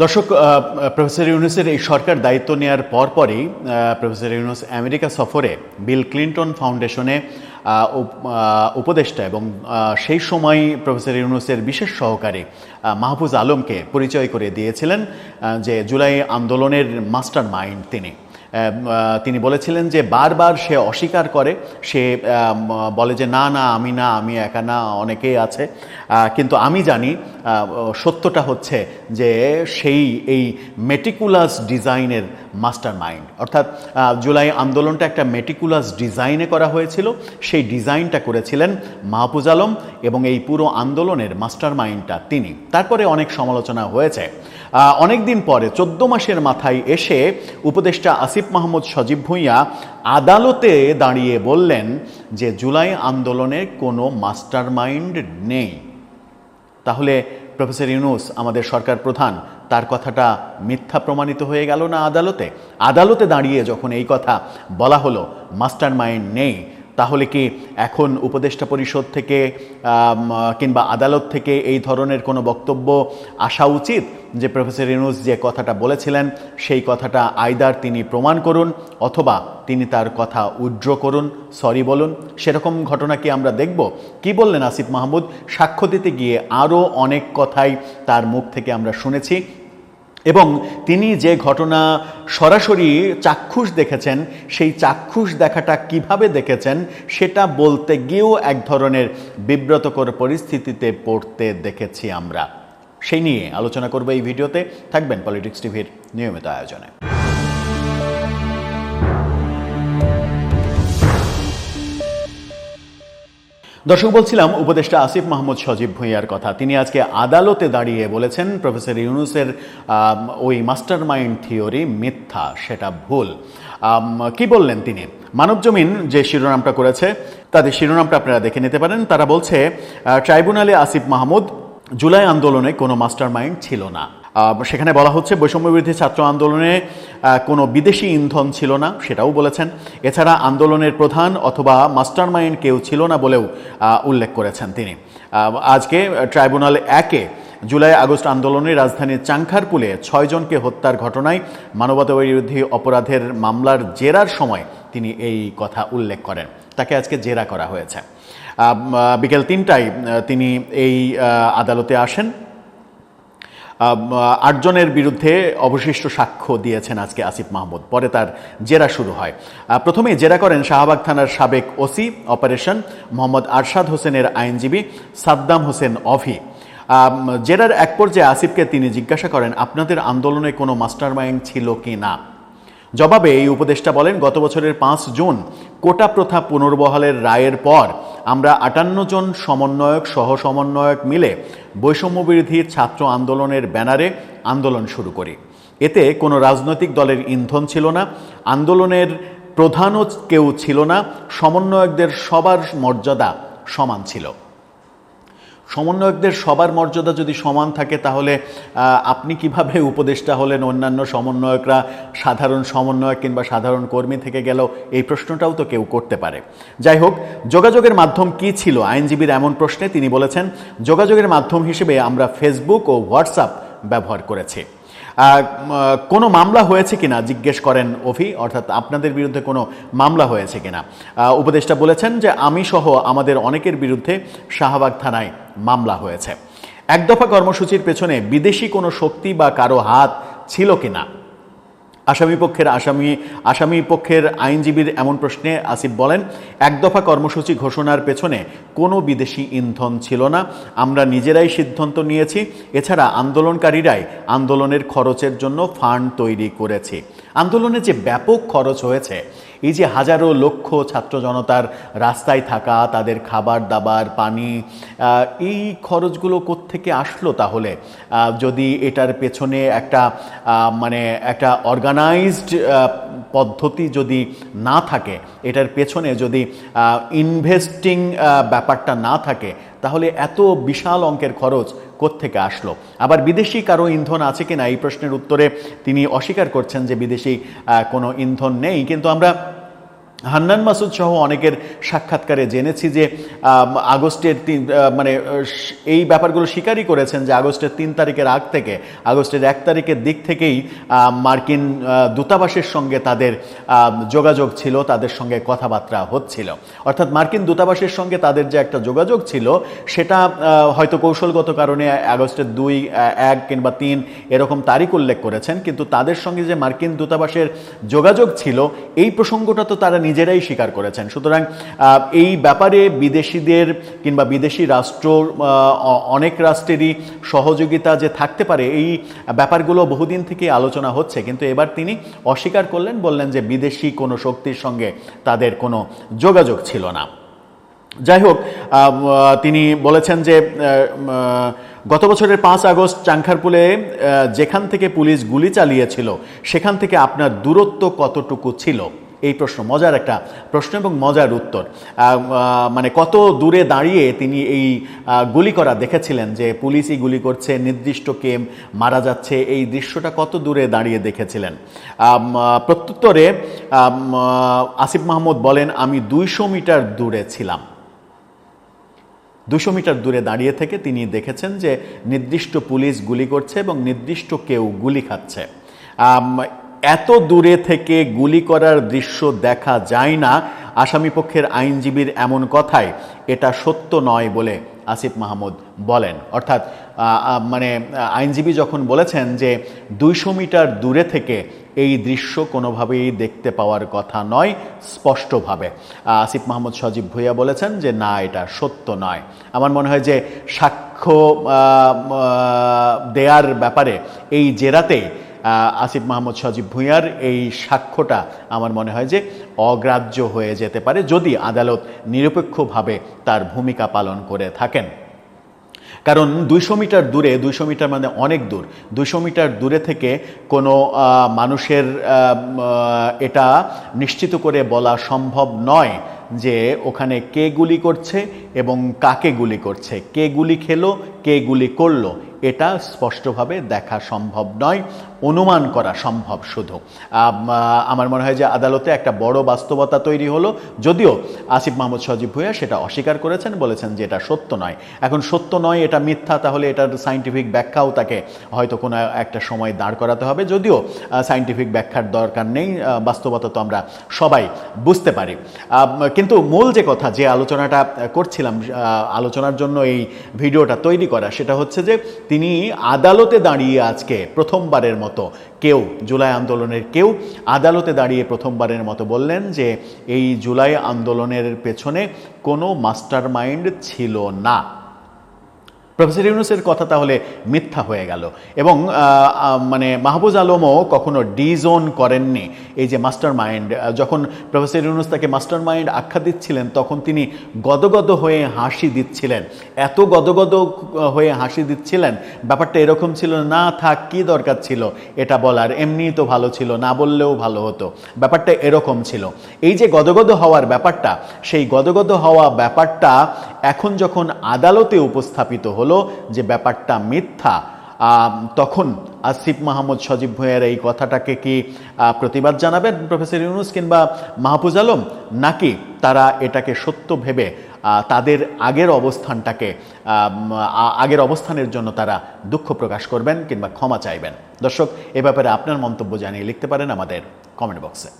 দর্শক, প্রফেসর ইউনূসের এই সরকার দায়িত্ব নেওয়ার পরপরই প্রফেসর ইউনূস আমেরিকা সফরে বিল ক্লিন্টন ফাউন্ডেশনে উপদেষ্টা এবং সেই সময় প্রফেসর ইউনূসের বিশেষ সহকারী মাহফুজ আলমকে পরিচয় করে দিয়েছিলেন যে জুলাই আন্দোলনের মাস্টার মাইন্ড তিনি বলেছিলেন যে বারবার সে অস্বীকার করে, সে বলে যে না না আমি একা না, অনেকেই আছে, কিন্তু আমি জানি সত্যটা হচ্ছে যে এই মেটিকুলাস ডিজাইনের মাস্টার মাইন্ড, অর্থাৎ জুলাই আন্দোলনটা একটা মেটিকুলাস ডিজাইনে করা হয়েছিল, সেই ডিজাইনটা করেছিলেন মাহফুজ আলম এবং এই পুরো আন্দোলনের মাস্টার মাইন্ডটা তিনি। তারপরে অনেক সমালোচনা হয়েছে। অনেক দিন পরে 14 মাসের মাথায় এসে উপদেষ্টা আসিফ মাহমুদ সজীব ভুঁইয়া আদালতে দাঁড়িয়ে বললেন যে জুলাই আন্দোলনের কোনো মাস্টার মাইন্ড নেই। তাহলে প্রফেসর ইউনূস আমাদের সরকার প্রধান, তার কথাটা মিথ্যা প্রমাণিত হয়ে গেল না আদালতে? আদালতে দাঁড়িয়ে যখন এই কথা বলা হলো মাস্টার মাইন্ড নেই, তাহলে কি এখন উপদেষ্টা পরিষদ থেকে কিংবা আদালত থেকে এই ধরনের কোনো বক্তব্য আসা উচিত যে প্রফেসর ইউনূস যে কথাটা বলেছিলেন সেই কথাটা আইদার তিনি প্রমাণ করুন অথবা তিনি তার কথা উইথড্র করুন, সরি বলুন? সেরকম ঘটনা কি আমরা দেখব? কি বললেন আসিফ মাহমুদ? সাক্ষ্য দিতে গিয়ে আরও অনেক কথাই তার মুখ থেকে আমরা শুনেছি এবং তিনি যে ঘটনা সরাসরি চাক্ষুষ দেখেছেন, সেই চাক্ষুষ দেখাটা কিভাবে দেখেছেন সেটা বলতে গিয়েও এক ধরনের বিব্রতকর পরিস্থিতিতে পড়তে দেখেছি আমরা। সেই নিয়ে আলোচনা করব এই ভিডিওতে। থাকবেন পলিটিক্স টিভির নিয়মিত আয়োজনে। দর্শক, বলছিলাম উপদেষ্টা আসিফ মাহমুদ সজীব ভুঁইয়ার কথা। তিনি আজকে আদালতে দাঁড়িয়ে বলেছেন প্রফেসর ইউনূসের ওই মাস্টার মাইন্ড থিওরি মিথ্যা, সেটা ভুল। কি বললেন তিনি? মানবজমিন যে শিরোনামটা করেছে তাদের শিরোনামটা আপনারা দেখে নিতে পারেন। তারা বলছে ট্রাইব্যুনালে আসিফ মাহমুদ, জুলাই আন্দোলনে কোনো মাস্টার মাইন্ড ছিল না। সেখানে বলা হচ্ছে বৈষম্যবিরোধী ছাত্র আন্দোলনে কোনো বিদেশি ইন্ধন ছিল না, সেটাও বলেছেন। এছাড়া আন্দোলনের প্রধান অথবা মাস্টার মাইন্ড কেউ ছিল না বলেও উল্লেখ করেছেন তিনি। আজকে ট্রাইব্যুনাল 1-এ জুলাই আগস্ট আন্দোলনে রাজধানীর চাংখারপুলে 6 জনকে হত্যার ঘটনায় মানবতাবিরোধী অপরাধের মামলার জেরার সময় তিনি এই কথা উল্লেখ করেন। তাকে আজকে জেরা করা হয়েছে। বিকেল 3টায় তিনি এই আদালতে আসেন। 8 জনের বিরুদ্ধে অবশিষ্ট সাক্ষ্য দিয়েছেন আজকে আসিফ মাহমুদ। পরে তার জেরা শুরু হয়। প্রথমে জেরা করেন শাহবাগ থানার সাবেক ওসি অপারেশন মোহাম্মদ আরশাদ হোসেনের আইনজীবী সাদ্দাম হোসেন অভি। জেরার এক পর্যায়ে আসিফকে তিনি জিজ্ঞাসা করেন, আপনাদের আন্দোলনে কোনো মাস্টার মাইন্ড ছিল কি না? জবাবে এই উপদেষ্টা বলেন, গত বছরের 5 জুন কোটা প্রথা পুনর্বহালের রায়ের পর আমরা 58 জন সমন্বয়ক সহ সমন্বয়ক মিলে বৈষম্যবিরোধী ছাত্র আন্দোলনের ব্যানারে আন্দোলন শুরু করি। এতে কোনো রাজনৈতিক দলের ইন্ধন ছিল না, আন্দোলনের প্রধানও কেউ ছিল না, সমন্বয়কদের সবার মর্যাদা সমান ছিল। সমন্বয়কদের সবার মর্যাদা যদি সমান থাকে তাহলে আপনি কিভাবে উপদেষ্টা হলেন? অন্যান্য সমন্বয়করা সাধারণ সমন্বয়ক কিংবা সাধারণ কর্মী থেকে গেল, এই প্রশ্নটাও তো কেউ করতে পারে। যাই হোক, যোগাযোগের মাধ্যম কি ছিল? আইনজীবীর এমন প্রশ্নে তিনি বলেছেন, যোগাযোগের মাধ্যম হিসেবে আমরা ফেসবুক ও হোয়াটসঅ্যাপ ব্যবহার করেছি। কোনো মামলা হয়েছে কিনা জিজ্ঞেস করেন অভি, অর্থাৎ আপনাদের বিরুদ্ধে কোনো মামলা হয়েছে কিনা। উপদেষ্টা বলেছেন যে আমি সহ আমাদের অনেকের বিরুদ্ধে শাহবাগ থানায় মামলা হয়েছে। এক দফা কর্মসূচির পেছনে বিদেশি কোনো শক্তি বা কারো হাত ছিল কিনা আসামি পক্ষের আইনজীবীর এমন প্রশ্নে আসিফ বলেন, এক দফা কর্মসূচি ঘোষণার পেছনে কোনো বিদেশি ইন্ধন ছিল না, আমরা নিজেরাই সিদ্ধান্ত নিয়েছি। এছাড়া আন্দোলনকারীরাই আন্দোলনের খরচের জন্য ফান্ড তৈরি করেছি। আন্দোলনে যে ব্যাপক খরচ হয়েছে, এই যে হাজারো লক্ষ ছাত্র জনতার রাস্তায় থাকা, তাদের খাবার দাবার পানি, এই খরচগুলো কোত্থেকে আসলো? তাহলে যদি এটার পেছনে একটা অর্গানাইজড পদ্ধতি যদি না থাকে, এটার পেছনে যদি ইনভেস্টিং ব্যাপারটা না থাকে, তাহলে এত বিশাল অঙ্কের খরচ কোত্থেকে আসলো? আবার বিদেশি কারো ইন্ধন আছে কিনা এই প্রশ্নের উত্তরে তিনি অস্বীকার করছেন যে বিদেশি কোনো ইন্ধন নেই। কিন্তু আমরা হান্নান মাসুদ সহ অনেকের সাক্ষাৎকারে জেনেছি যে আগস্টের এই ব্যাপারগুলো স্বীকারই করেছেন যে আগস্টের 3 তারিখের আগ থেকে আগস্টের 1 তারিখের দিক থেকেই মার্কিন দূতাবাসের সঙ্গে তাদের যোগাযোগ ছিল, তাদের সঙ্গে কথাবার্তা হচ্ছিল। অর্থাৎ মার্কিন দূতাবাসের সঙ্গে তাদের যে একটা যোগাযোগ ছিল সেটা হয়তো কৌশলগত কারণে আগস্টের 2, 1 কিংবা 3 এরকম তারিখ উল্লেখ করেছেন, কিন্তু তাদের সঙ্গে যে মার্কিন দূতাবাসের যোগাযোগ ছিল এই প্রসঙ্গটা তো তারা নিজেরাই স্বীকার করেছেন। সুতরাং এই ব্যাপারে বিদেশিদের কিংবা বিদেশি রাষ্ট্র অনেক রাষ্ট্রেরই সহযোগিতা যে থাকতে পারে এই ব্যাপারগুলো বহুদিন থেকে আলোচনা হচ্ছে, কিন্তু এবার তিনি অস্বীকার করলেন, বললেন যে বিদেশি কোনো শক্তির সঙ্গে তাদের কোনো যোগাযোগ ছিল না। যাই হোক, তিনি বলেছেন যে গত বছরের 5 আগস্ট চাংখারপুলে যেখান থেকে পুলিশ গুলি চালিয়েছিল সেখান থেকে আপনার দূরত্ব কতটুকু ছিল? এই প্রশ্ন, মজার একটা প্রশ্ন এবং মজার উত্তর। মানে কত দূরে দাঁড়িয়ে তিনি এই গুলি করা দেখেছিলেন, যে পুলিশই গুলি করছে, নির্দিষ্ট কে মারা যাচ্ছে, এই দৃশ্যটা কত দূরে দাঁড়িয়ে দেখেছিলেন? প্রত্যুত্তরে আসিফ মাহমুদ বলেন, আমি 200 মিটার দূরে ছিলাম। 200 মিটার দূরে দাঁড়িয়ে থেকে তিনি দেখেছেন যে নির্দিষ্ট পুলিশ গুলি করছে এবং নির্দিষ্ট কেউ গুলি খাচ্ছে। এত দূরে থেকে গুলি করার দৃশ্য দেখা যায় না, আসামিপক্ষের আইনজীবীর এমন কথায় এটা সত্য নয় বলে আসিফ মাহমুদ বলেন। অর্থাৎ আইনজীবী যখন বলেছেন যে 200 মিটার দূরে থেকে এই দৃশ্য কোনোভাবেই দেখতে পাওয়ার কথা নয় স্পষ্টভাবে, আসিফ মাহমুদ সজীব ভুঁইয়া বলেছেন যে না, এটা সত্য নয়। আমার মনে হয় যে সাক্ষ্য দেয়ার ব্যাপারে এই জেরাতে আসিফ মাহমুদ সজীব ভুঁইয়ার এই সাক্ষ্যটা আমার মনে হয় যে অগ্রাহ্য হয়ে যেতে পারে যদি আদালত নিরপেক্ষভাবে তার ভূমিকা পালন করে থাকেন। কারণ 200 মিটার দূরে, 200 মিটার মানে অনেক দূর, 200 মিটার দূরে থেকে কোনো মানুষের এটা নিশ্চিত করে বলা সম্ভব নয় যে ওখানে কে গুলি করছে এবং কাকে গুলি করছে, কে গুলি খেলো, কে গুলি করলো, এটা স্পষ্টভাবে দেখা সম্ভব নয়, অনুমান করা সম্ভব শুধু। আমার মনে হয় যে আদালতে একটা বড় বাস্তবতা তৈরি হলো, যদিও আসিফ মাহমুদ সজীব ভুঁইয়া সেটা অস্বীকার করেছেন, বলেছেন যে এটা সত্য নয়। এখন সত্য নয়, এটা মিথ্যা, তাহলে এটার সায়েন্টিফিক ব্যাখ্যাও তাকে হয়তো কোনো একটা সময় দাঁড় করাতে হবে, যদিও সায়েন্টিফিক ব্যাখ্যার দরকার নেই, বাস্তবতা তো আমরা সবাই বুঝতে পারি। কিন্তু মূল যে কথা, যে আলোচনাটা করছিলাম, আলোচনার জন্য এই ভিডিওটা তৈরি করা, সেটা হচ্ছে যে তিনি আদালতে দাঁড়িয়ে আজকে প্রথমবারের মতো জুলাই আন্দোলনের আদালতে দাঁড়িয়ে প্রথমবারের মতো বললেন যে এই জুলাই আন্দোলনের পেছনে কোনো মাস্টারমাইন্ড ছিল না। প্রফেসর ইউনূসের কথা তাহলে মিথ্যা হয়ে গেল। এবং মাহফুজ আলমও কখনো ডিজোন করেননি এই যে মাস্টার মাইন্ড। যখন প্রফেসর ইউনূস তাকে মাস্টার মাইন্ড আখ্যা দিচ্ছিলেন তখন তিনি গদগদ হয়ে হাসি দিচ্ছিলেন, এত গদগদ হয়ে হাসি দিচ্ছিলেন, ব্যাপারটা এরকম ছিল না, থাক কি দরকার ছিল এটা বলার, এমনিই তো ভালো ছিল, না বললেও ভালো হতো, ব্যাপারটা এরকম ছিল। এই যে গদগদ হওয়ার ব্যাপারটা, সেই গদগদ হওয়া ব্যাপারটা এখন যখন আদালতে উপস্থাপিত হলো যে ব্যাপারটা মিথ্যা, তখন আসিফ মাহমুদ সজীব ভুঁইয়ার এই কথাটাকে কি প্রতিবাদ জানাবেন প্রফেসর ইউনূস কিংবা মাহফুজ আলম, নাকি তারা এটাকে সত্য ভেবে তাদের আগের অবস্থানের জন্য তারা দুঃখ প্রকাশ করবেন কিংবা ক্ষমা চাইবেন? দর্শক, এ ব্যাপারে আপনার মন্তব্য জানিয়ে লিখতে পারেন আমাদের কমেন্ট বক্সে।